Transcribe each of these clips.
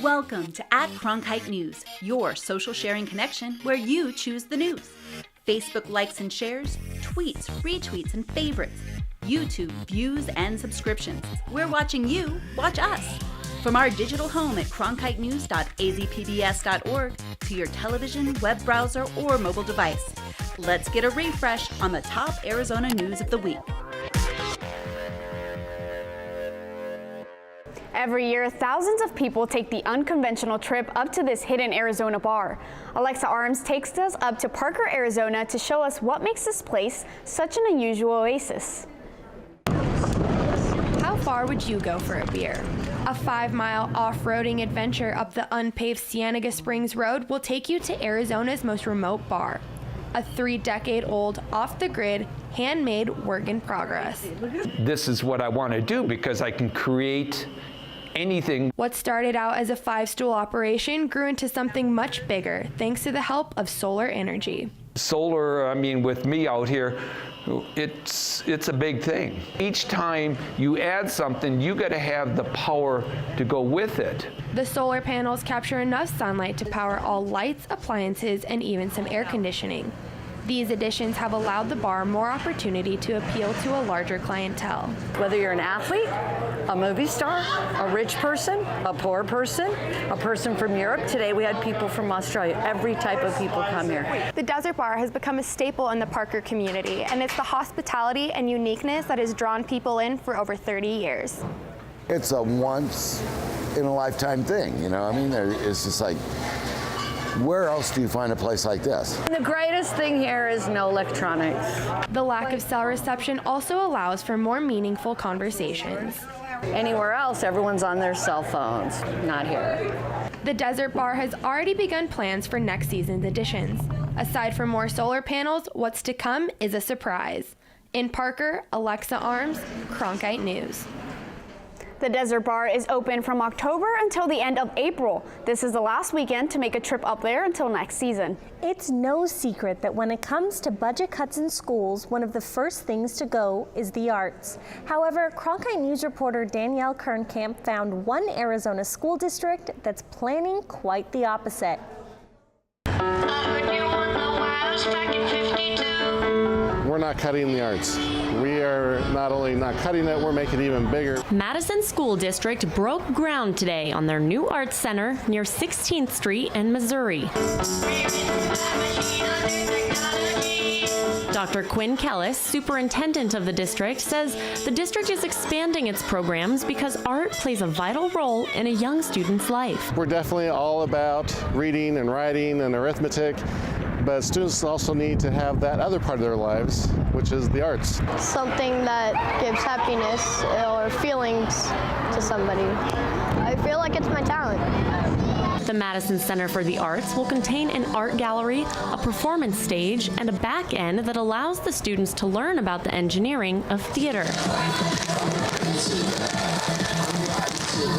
Welcome to @Cronkite News, your social sharing connection where you choose the news. Facebook likes and shares, tweets, retweets, and favorites. YouTube views and subscriptions. We're watching you, watch us. From our digital home at cronkitenews.azpbs.org to your television, web browser, or mobile device. Let's get a refresh on the top Arizona news of the week. Every year, thousands of people take the unconventional trip up to this hidden Arizona bar. Alexa Arms takes us up to Parker, Arizona to show us what makes this place such an unusual oasis. How far would you go for a beer? A 5-mile off-roading adventure up the unpaved Cienega Springs Road will take you to Arizona's most remote bar. A 3-decade-old, off-the-grid, handmade work in progress. This is what I want to do because I can create anything. What started out as a 5-stool operation grew into something much bigger thanks to the help of solar energy. Solar, I mean, with me out here, it's a big thing. Each time you add something, you got to have the power to go with it. The solar panels capture enough sunlight to power all lights, appliances, and even some air conditioning. These additions have allowed the bar more opportunity to appeal to a larger clientele. Whether you're an athlete, a movie star, a rich person, a poor person, a person from Europe. Today we had people from Australia. Every type of people come here. The Desert Bar has become a staple in the Parker community, and it's the hospitality and uniqueness that has drawn people in for over 30 years. It's a once-in-a-lifetime thing, you know? I mean, it's just like, where else do you find a place like this? And the greatest thing here is no electronics. The lack of cell reception also allows for more meaningful conversations. Anywhere else, everyone's on their cell phones. Not here. The Desert Bar has already begun plans for next season's editions. Aside from more solar panels, what's to come is a surprise. In Parker, Alexa Arms, Cronkite News. The Desert Bar is open from October until the end of April. This is the last weekend to make a trip up there until next season. It's no secret that when it comes to budget cuts in schools, one of the first things to go is the arts. However, Cronkite News reporter Danielle Kernkamp found one Arizona school district that's planning quite the opposite. We're not cutting the arts. We are not only not cutting it, we're making it even bigger. Madison School District broke ground today on their new arts center near 16th Street in Missouri. Dr. Quinn Kellis, superintendent of the district, says the district is expanding its programs because art plays a vital role in a young student's life. We're definitely all about reading and writing and arithmetic, but students also need to have that other part of their lives, which is the arts. Something that gives happiness or feelings to somebody. I feel like it's my talent. The Madison Center for the Arts will contain an art gallery, a performance stage, and a back end that allows the students to learn about the engineering of theater.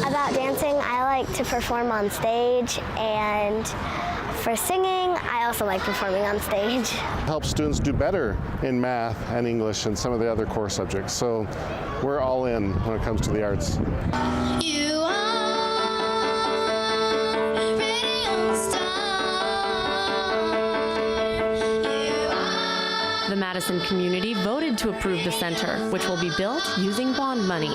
About dancing, I like to perform on stage, and for singing, I also like performing on stage. Help students do better in math and English and some of the other core subjects. So we're all in when it comes to the arts. The Madison community voted to approve the center, which will be built using bond money.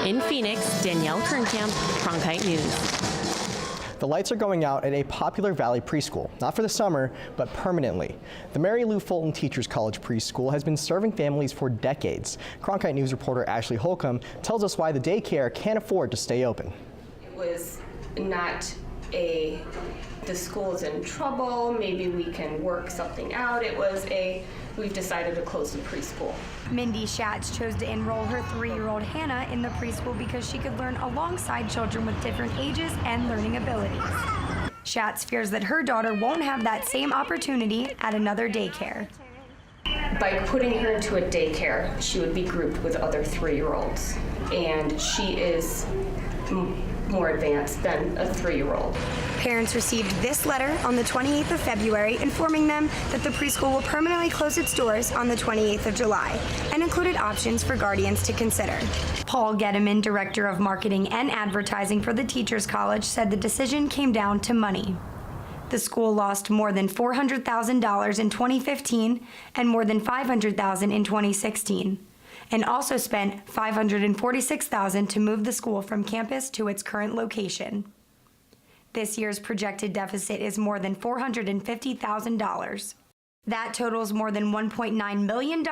In Phoenix, Danielle Kernkamp, Cronkite News. The lights are going out at a popular Valley preschool, not for the summer, but permanently. The Mary Lou Fulton Teachers College preschool has been serving families for decades. Cronkite News reporter Ashley Holcomb tells us why the daycare can't afford to stay open. It was not the school's in trouble, maybe we can work something out. It was we've decided to close the preschool. Mindy Schatz chose to enroll her 3-year-old Hannah in the preschool because she could learn alongside children with different ages and learning abilities. Schatz fears that her daughter won't have that same opportunity at another daycare. By putting her into a daycare, she would be grouped with other 3-year-olds, and she is more advanced than a 3-year-old. Parents received this letter on the 28th of February informing them that the preschool will permanently close its doors on the 28th of July and included options for guardians to consider. Paul Gedeman, Director of Marketing and Advertising for the Teachers College, said the decision came down to money. The school lost more than $400,000 in 2015 and more than $500,000 in 2016, and also spent $546,000 to move the school from campus to its current location. This year's projected deficit is more than $450,000. That totals more than $1.9 million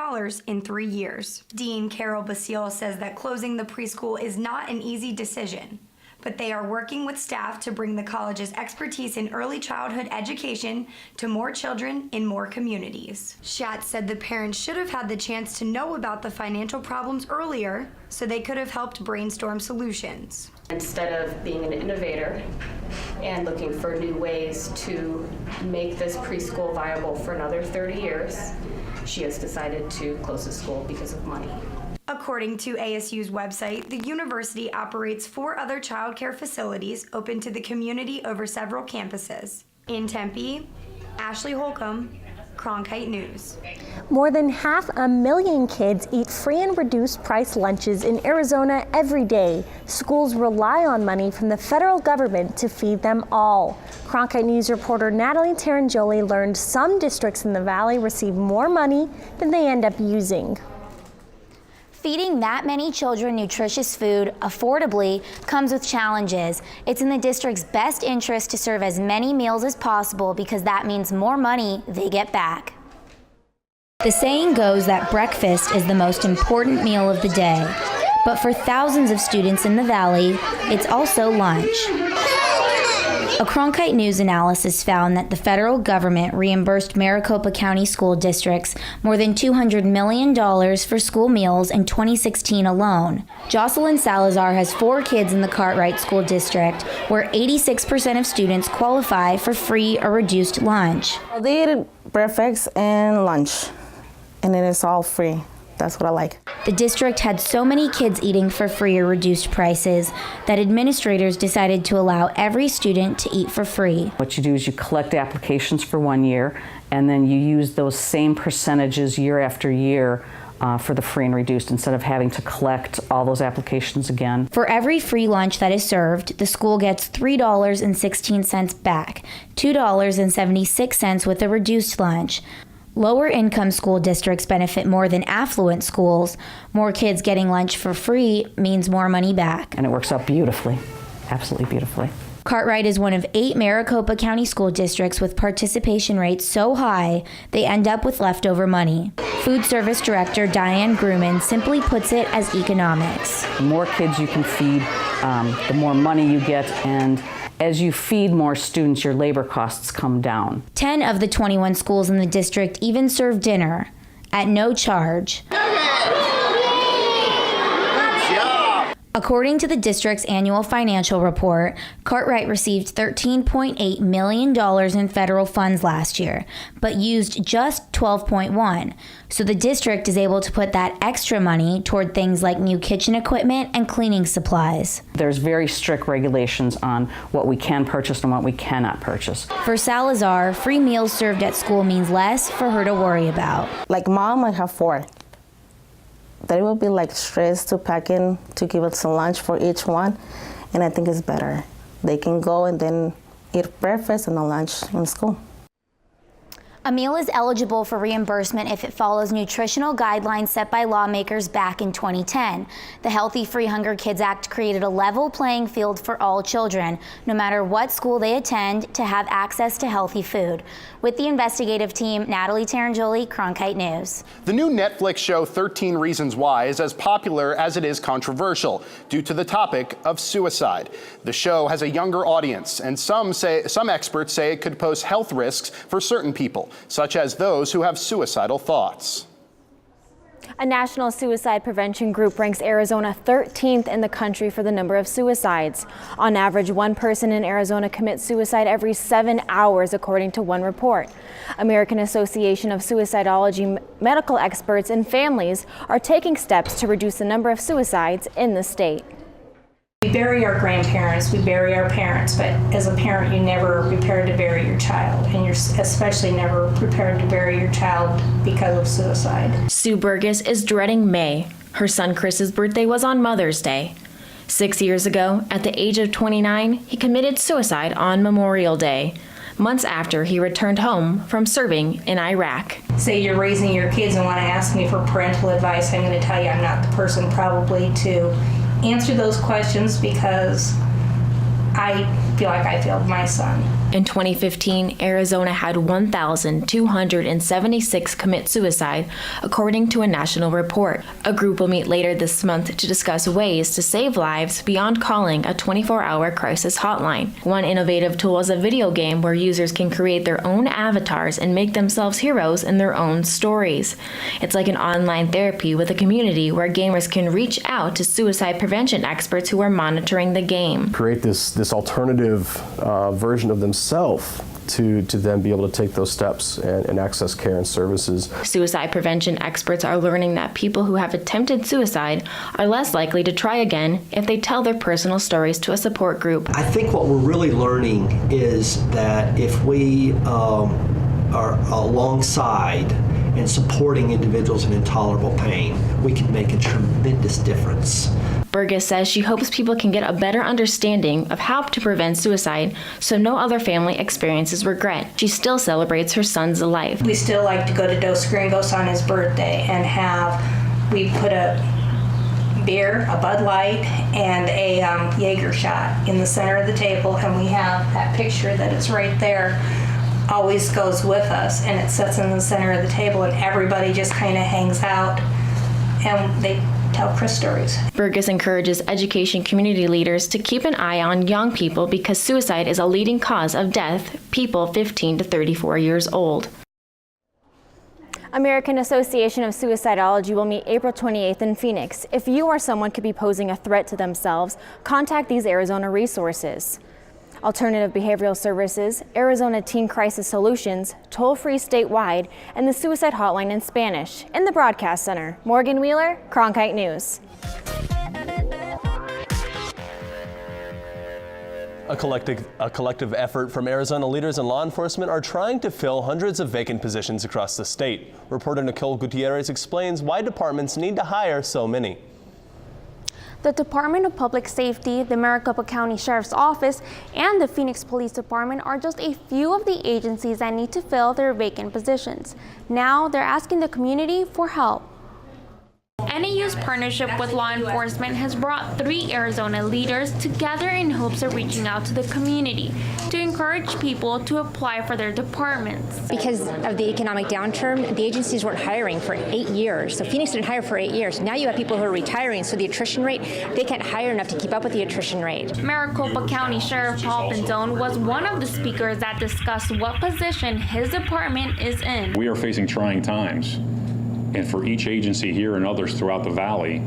in 3 years. Dean Carol Basile says that closing the preschool is not an easy decision, but they are working with staff to bring the college's expertise in early childhood education to more children in more communities. Schatz said the parents should have had the chance to know about the financial problems earlier so they could have helped brainstorm solutions. Instead of being an innovator and looking for new ways to make this preschool viable for another 30 years, she has decided to close the school because of money. According to ASU's website, the university operates 4 other childcare facilities open to the community over several campuses. In Tempe, Ashley Holcomb, Cronkite News. More than 500,000 kids eat free and reduced price lunches in Arizona every day. Schools rely on money from the federal government to feed them all. Cronkite News reporter Natalie Tarangoli learned some districts in the valley receive more money than they end up using. Feeding that many children nutritious food affordably comes with challenges. It's in the district's best interest to serve as many meals as possible because that means more money they get back. The saying goes that breakfast is the most important meal of the day, but for thousands of students in the valley, it's also lunch. A Cronkite News analysis found that the federal government reimbursed Maricopa County school districts more than $200 million for school meals in 2016 alone. Jocelyn Salazar has 4 kids in the Cartwright School District, where 86% of students qualify for free or reduced lunch. They eat breakfast and lunch, and then it's all free. That's what I like. The district had so many kids eating for free or reduced prices that administrators decided to allow every student to eat for free. What you do is you collect applications for 1 year, and then you use those same percentages year after year for the free and reduced instead of having to collect all those applications again. For every free lunch that is served, the school gets $3.16 back, $2.76 with a reduced lunch. Lower income school districts benefit more than affluent schools. More kids getting lunch for free means more money back. And it works out beautifully, absolutely beautifully. Cartwright is one of 8 Maricopa County school districts with participation rates so high they end up with leftover money. Food Service Director Diane Grumman simply puts it as economics. The more kids you can feed, the more money you get, and as you feed more students, your labor costs come down. 10 of the 21 schools in the district even serve dinner at no charge. According to the district's annual financial report, Cartwright received $13.8 million in federal funds last year, but used just $12.1. So the district is able to put that extra money toward things like new kitchen equipment and cleaning supplies. There's very strict regulations on what we can purchase and what we cannot purchase. For Salazar, free meals served at school means less for her to worry about. Like mom, I have 4. They will be like stressed to pack in to give us some lunch for each one, and I think it's better. They can go and then eat breakfast and a lunch in school. A meal is eligible for reimbursement if it follows nutritional guidelines set by lawmakers back in 2010. The Healthy Free Hunger Kids Act created a level playing field for all children, no matter what school they attend, to have access to healthy food. With the investigative team, Natalie Tarangoli, Cronkite News. The new Netflix show 13 Reasons Why is as popular as it is controversial due to the topic of suicide. The show has a younger audience, and some experts say it could pose health risks for certain people, such as those who have suicidal thoughts. A national suicide prevention group ranks Arizona 13th in the country for the number of suicides. On average, 1 person in Arizona commits suicide every 7 hours, according to one report. American Association of Suicidology medical experts and families are taking steps to reduce the number of suicides in the state. We bury our grandparents, we bury our parents, but as a parent, you're never prepared to bury your child, and you're especially never prepared to bury your child because of suicide. Sue Burgess is dreading May. Her son Chris's birthday was on Mother's Day. 6 years ago, at the age of 29, he committed suicide on Memorial Day, months after he returned home from serving in Iraq. Say you're raising your kids and want to ask me for parental advice, I'm going to tell you I'm not the person probably to answer those questions because I feel like I failed my son. In 2015, Arizona had 1,276 commit suicide, according to a national report. A group will meet later this month to discuss ways to save lives beyond calling a 24-hour crisis hotline. One innovative tool is a video game where users can create their own avatars and make themselves heroes in their own stories. It's like an online therapy with a community where gamers can reach out to suicide prevention experts who are monitoring the game. Create this alternative version of themselves to then be able to take those steps and access care and services. Suicide prevention experts are learning that people who have attempted suicide are less likely to try again if they tell their personal stories to a support group. I think what we're really learning is that if we are alongside and supporting individuals in intolerable pain, we can make a tremendous difference. Burgess says she hopes people can get a better understanding of how to prevent suicide so no other family experiences regret. She still celebrates her son's life. We still like to go to Dos Gringos on his birthday and we put a beer, a Bud Light, and a Jaeger shot in the center of the table, and we have that picture that is right there always goes with us, and it sits in the center of the table, and everybody just kind of hangs out and they tell Chris stories. Burgess encourages education community leaders to keep an eye on young people because suicide is a leading cause of death, people 15 to 34 years old. American Association of Suicidology will meet April 28th in Phoenix. If you or someone could be posing a threat to themselves, contact these Arizona resources. Alternative Behavioral Services, Arizona Teen Crisis Solutions, toll-free statewide, and the Suicide Hotline in Spanish. In the Broadcast Center, Morgan Wheeler, Cronkite News. A collective effort from Arizona leaders and law enforcement are trying to fill hundreds of vacant positions across the state. Reporter Nicole Gutierrez explains why departments need to hire so many. The Department of Public Safety, the Maricopa County Sheriff's Office, and the Phoenix Police Department are just a few of the agencies that need to fill their vacant positions. Now they're asking the community for help. NAU's partnership with law enforcement has brought 3 Arizona leaders together in hopes of reaching out to the community to encourage people to apply for their departments. Because of the economic downturn, the agencies weren't hiring for 8 years. So Phoenix didn't hire for 8 years. Now you have people who are retiring, so the attrition rate, they can't hire enough to keep up with the attrition rate. Maricopa County Sheriff Paul Pinzone was one of the speakers that discussed what position his department is in. We are facing trying times. And for each agency here and others throughout the valley,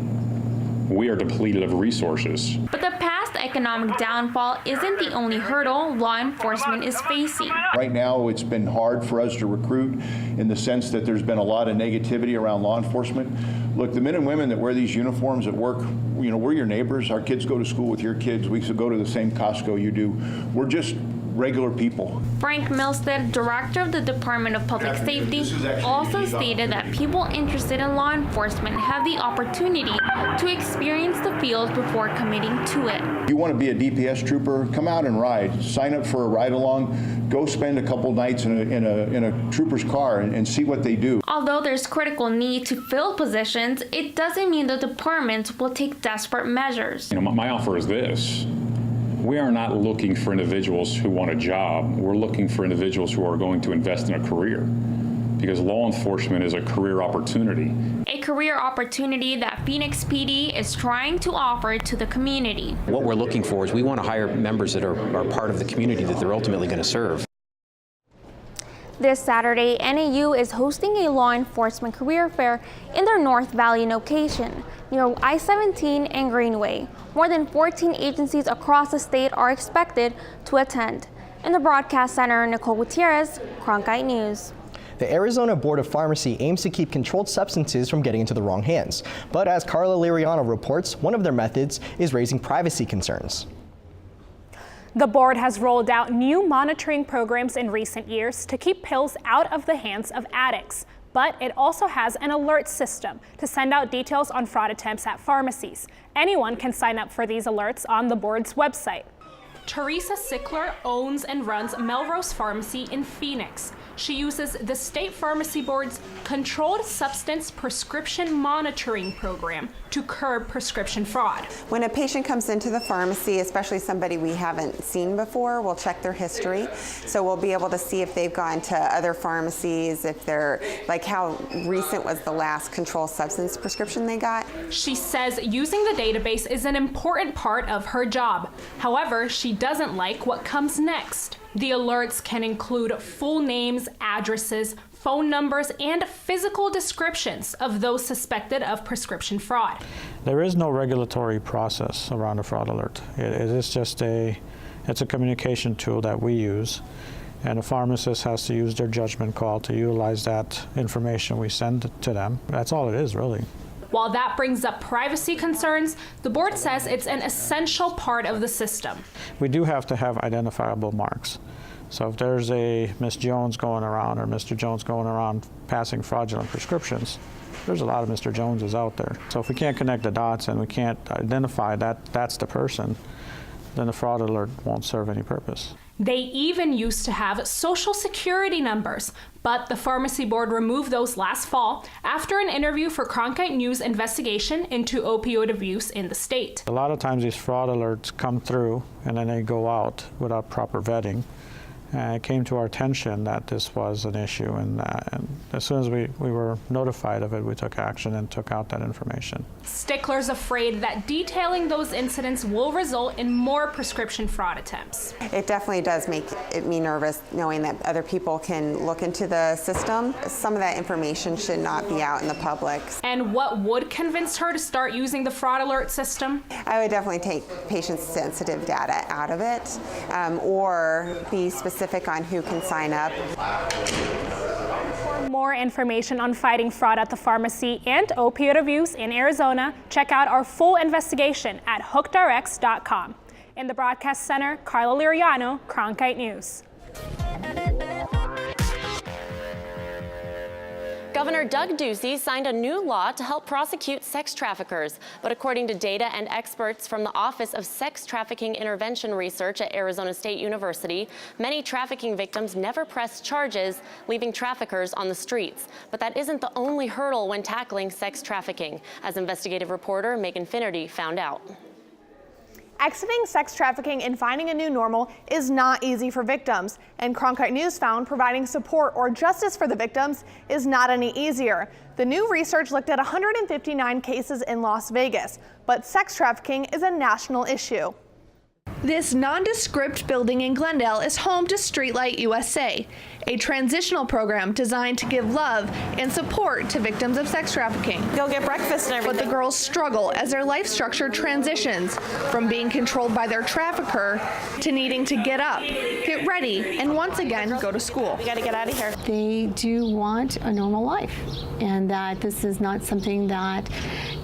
we are depleted of resources. But the past economic downfall isn't the only hurdle law enforcement is facing. Right now, it's been hard for us to recruit in the sense that there's been a lot of negativity around law enforcement. Look, the men and women that wear these uniforms at work, you know, we're your neighbors. Our kids go to school with your kids. We go to the same Costco you do. We're just regular people. Frank Milstead, director of the Department of Public Safety, also stated that people interested in law enforcement have the opportunity to experience the field before committing to it. You want to be a DPS trooper? Come out and ride. Sign up for a ride along. Go spend a couple nights in a trooper's car and see what they do. Although there's critical need to fill positions, it doesn't mean the department will take desperate measures. You know, my offer is this. We are not looking for individuals who want a job. We're looking for individuals who are going to invest in a career, because law enforcement is a career opportunity. A career opportunity that Phoenix PD is trying to offer to the community. What we're looking for is we want to hire members that are part of the community that they're ultimately going to serve. This Saturday, NAU is hosting a law enforcement career fair in their North Valley location near I-17 and Greenway. More than 14 agencies across the state are expected to attend. In the Broadcast Center, Nicole Gutierrez, Cronkite News. The Arizona Board of Pharmacy aims to keep controlled substances from getting into the wrong hands. But as Carla Liriano reports, one of their methods is raising privacy concerns. The board has rolled out new monitoring programs in recent years to keep pills out of the hands of addicts. But it also has an alert system to send out details on fraud attempts at pharmacies. Anyone can sign up for these alerts on the board's website. Teresa Sickler owns and runs Melrose Pharmacy in Phoenix. She uses the State Pharmacy Board's Controlled Substance Prescription Monitoring Program to curb prescription fraud. When a patient comes into the pharmacy, especially somebody we haven't seen before, we'll check their history. So we'll be able to see if they've gone to other pharmacies, if they're, like how recent was the last controlled substance prescription they got. She says using the database is an important part of her job. However, she doesn't like what comes next. The alerts can include full names, addresses, phone numbers, and physical descriptions of those suspected of prescription fraud. There is no regulatory process around a fraud alert. It is just it's a communication tool that we use, and a pharmacist has to use their judgment call to utilize that information we send to them. That's all it is, really. While that brings up privacy concerns, the board says it's an essential part of the system. We do have to have identifiable marks. So if there's a Miss Jones going around or Mr. Jones going around passing fraudulent prescriptions, there's a lot of Mr. Joneses out there. So if we can't connect the dots and we can't identify that that's the person, then the fraud alert won't serve any purpose. They even used to have social security numbers, but the pharmacy board removed those last fall after an interview for Cronkite News investigation into opioid abuse in the state. A lot of times these fraud alerts come through and then they go out without proper vetting. It came to our attention that this was an issue, and as soon as we were notified of it, we took action and took out that information. Stickler's afraid that detailing those incidents will result in more prescription fraud attempts. It definitely does make me nervous knowing that other people can look into the system. Some of that information should not be out in the public. And what would convince her to start using the fraud alert system? I would definitely take patient-sensitive data out of it, or be specific on who can sign up. For more information on fighting fraud at the pharmacy and opioid abuse in Arizona, check out our full investigation at hookedrx.com. In the broadcast center, Carla Liriano, Cronkite News. Governor Doug Ducey signed a new law to help prosecute sex traffickers. But according to data and experts from the Office of Sex Trafficking Intervention Research at Arizona State University, many trafficking victims never press charges, leaving traffickers on the streets. But that isn't the only hurdle when tackling sex trafficking, as investigative reporter Megan Finnerty found out. Exiting sex trafficking and finding a new normal is not easy for victims, and Cronkite News found providing support or justice for the victims is not any easier. The new research looked at 159 cases in Las Vegas, but sex trafficking is a national issue. This nondescript building in Glendale is home to Streetlight USA, a transitional program designed to give love and support to victims of sex trafficking. Go get breakfast and everything. But the girls struggle as their life structure transitions from being controlled by their trafficker to needing to get up, get ready, and once again go to school. We got to get out of here. They do want a normal life, and that this is not something that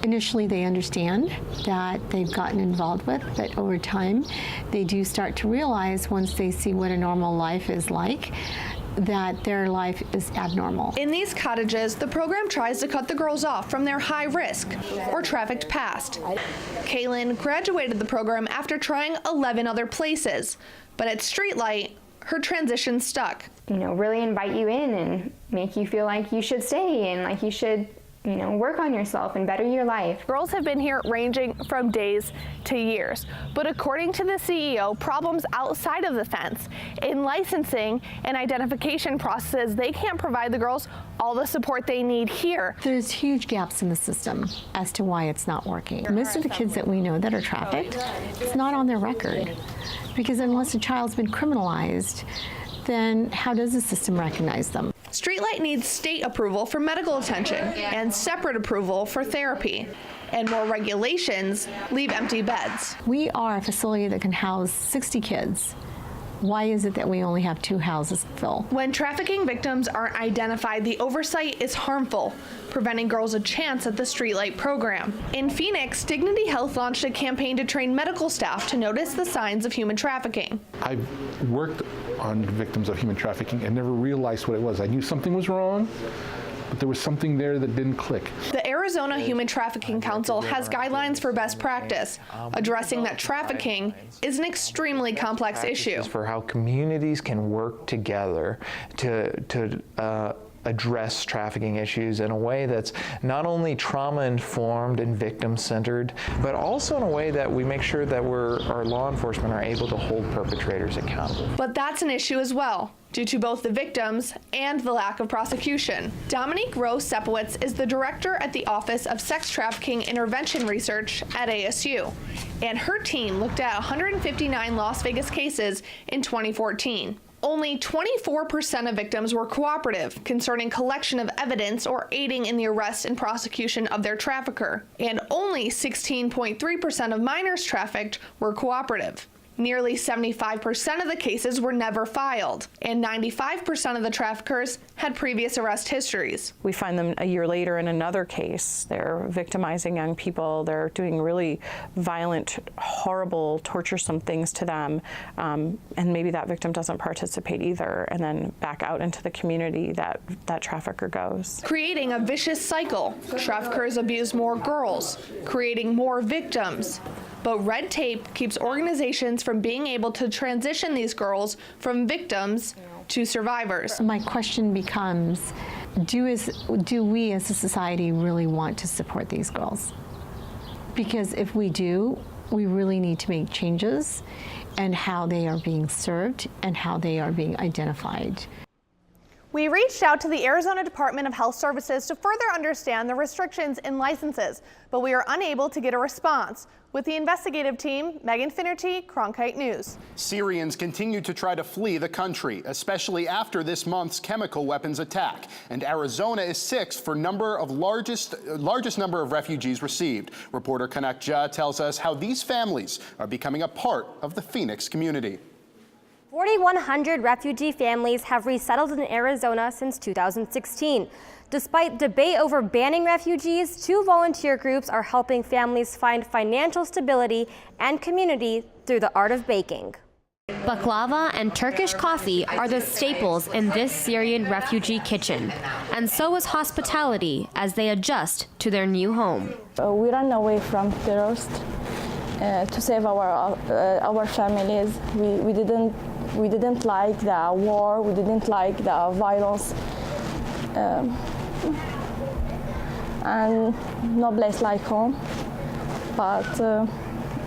initially they understand that they've gotten involved with, but over time they do start to realize, once they see what a normal life is like, that their life is abnormal. In these cottages, the program tries to cut the girls off from their high risk or trafficked past. Kaylin graduated the program after trying 11 other places, but at Streetlight, her transition stuck. Really invite you in and make you feel like you should stay and like you should work on yourself and better your life. Girls have been here ranging from days to years, but according to the CEO, problems outside of the fence in licensing and identification processes, they can't provide the girls all the support they need here. There's huge gaps in the system as to why it's not working. Most of the kids that we know that are trafficked, it's not on their record, because unless a child's been criminalized, then how does the system recognize them? Streetlight needs state approval for medical attention and separate approval for therapy. And more regulations leave empty beds. We are a facility that can house 60 kids, Why is it that we only have 2 houses full? When trafficking victims aren't identified, the oversight is harmful, preventing girls a chance at the Streetlight program. In Phoenix, Dignity Health launched a campaign to train medical staff to notice the signs of human trafficking. I've worked on victims of human trafficking and never realized what it was. I knew something was wrong, but there was something there that didn't click. The Arizona Human Trafficking Council has guidelines for best practice, addressing that trafficking is an extremely complex issue. For how communities can work together to address trafficking issues in a way that's not only trauma-informed and victim-centered, but also in a way that we make sure that our law enforcement are able to hold perpetrators accountable. But that's an issue as well, due to both the victims and the lack of prosecution. Dominique Rose-Sepowitz is the director at the Office of Sex Trafficking Intervention Research at ASU, and her team looked at 159 Las Vegas cases in 2014. Only 24% of victims were cooperative concerning collection of evidence or aiding in the arrest and prosecution of their trafficker, and only 16.3% of minors trafficked were cooperative. Nearly 75% of the cases were never filed, and 95% of the traffickers had previous arrest histories. We find them a year later in another case. They're victimizing young people. They're doing really violent, horrible, torturesome things to them, and maybe that victim doesn't participate either, and then back out into the community that trafficker goes. Creating a vicious cycle. Traffickers abuse more girls, creating more victims. But red tape keeps organizations from being able to transition these girls from victims to survivors. My question becomes, do we as a society really want to support these girls? Because if we do, we really need to make changes in how they are being served and how they are being identified. We reached out to the Arizona Department of Health Services to further understand the restrictions in licenses, but we are unable to get a response. With the investigative team, Megan Finnerty, Cronkite News. Syrians continue to try to flee the country, especially after this month's chemical weapons attack. And Arizona is 6th for largest number of refugees received. Reporter Kanak Jha tells us how these families are becoming a part of the Phoenix community. 4,100 refugee families have resettled in Arizona since 2016. Despite debate over banning refugees, 2 volunteer groups are helping families find financial stability and community through the art of baking. Baklava and Turkish coffee are the staples in this Syrian refugee kitchen, and so is hospitality as they adjust to their new home. We ran away from terrorists to save our families. We didn't like the war. We didn't like the violence. And no place like home, but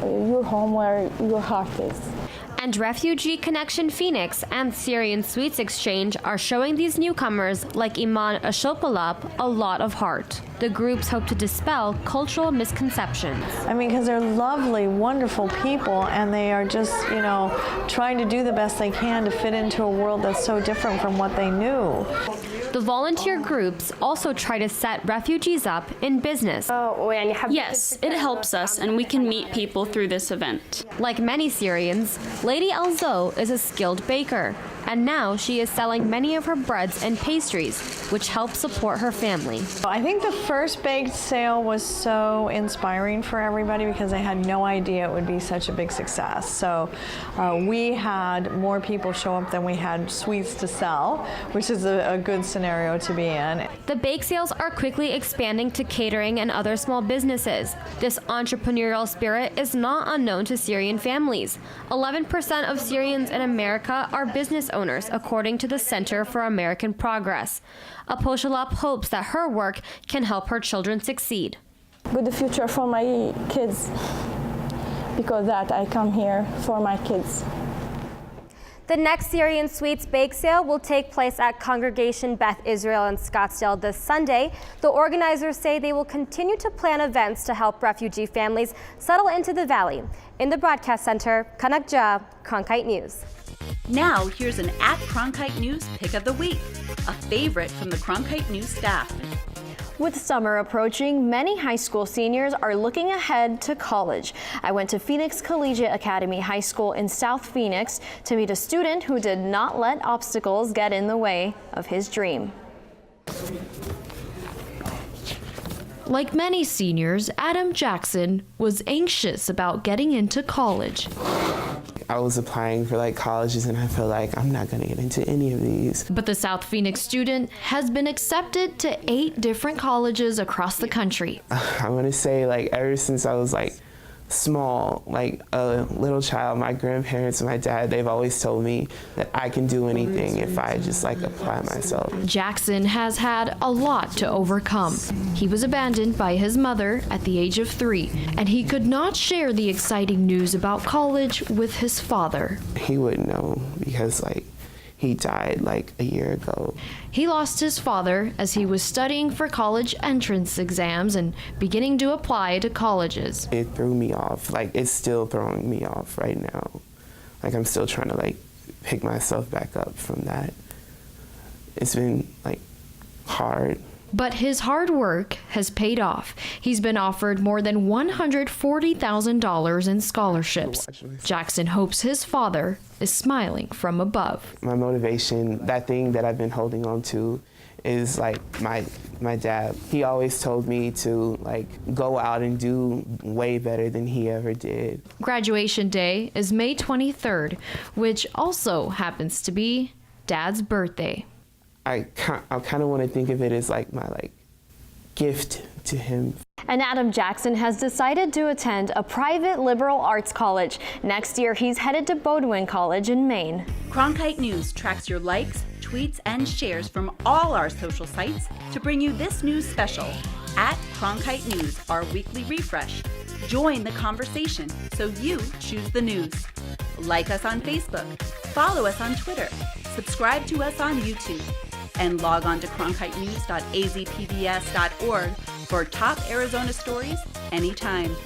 your home where your heart is. And Refugee Connection Phoenix and Syrian Sweets Exchange are showing these newcomers like Iman Ashopalap a lot of heart. The groups hope to dispel cultural misconceptions. I mean, because they're lovely, wonderful people, and they are just, trying to do the best they can to fit into a world that's so different from what they knew. The volunteer groups also try to set refugees up in business. Yes, it helps us, and we can meet people through this event. Like many Syrians, Lady Alzo is a skilled baker, and now she is selling many of her breads and pastries, which help support her family. I think the first baked sale was so inspiring for everybody because they had no idea it would be such a big success. So we had more people show up than we had sweets to sell, which is a good scenario to be in. The bake sales are quickly expanding to catering and other small businesses. This entrepreneurial spirit is not unknown to Syrian families. 11% of Syrians in America are business owners, according to the Center for American Progress. Aposhalap hopes that her work can help her children succeed. Good future for my kids, because that I come here for my kids. The next Syrian Sweets Bake Sale will take place at Congregation Beth Israel in Scottsdale this Sunday. The organizers say they will continue to plan events to help refugee families settle into the valley. In the broadcast center, Kanak Jha, Cronkite News. Now, here's an @Cronkite News Pick of the Week, a favorite from the Cronkite News staff. With summer approaching, many high school seniors are looking ahead to college. I went to Phoenix Collegiate Academy High School in South Phoenix to meet a student who did not let obstacles get in the way of his dream. Like many seniors, Adam Jackson was anxious about getting into college. I was applying for colleges and I feel like I'm not going to get into any of these. But the South Phoenix student has been accepted to 8 different colleges across the country. I want to say ever since I was small, a little child, my grandparents and my dad, they've always told me that I can do anything if I just apply myself. Jackson has had a lot to overcome. He was abandoned by his mother at the age of 3, and he could not share the exciting news about college with his father. He wouldn't know because he died a year ago. He lost his father as he was studying for college entrance exams and beginning to apply to colleges. It threw me off. It's still throwing me off right now. I'm still trying to pick myself back up from that. It's been hard. But his hard work has paid off. He's been offered more than $140,000 in scholarships. Jackson hopes his father is smiling from above. My motivation, that thing that I've been holding on to, is my dad. He always told me to go out and do way better than he ever did. Graduation day is May 23rd, which also happens to be Dad's birthday. I kind of want to think of it as my gift to him. And Adam Jackson has decided to attend a private liberal arts college. Next year, he's headed to Bowdoin College in Maine. Cronkite News tracks your likes, tweets, and shares from all our social sites to bring you this news special. At Cronkite News, our weekly refresh. Join the conversation so you choose the news. Like us on Facebook, follow us on Twitter, subscribe to us on YouTube, and log on to cronkitenews.azpbs.org for top Arizona stories anytime.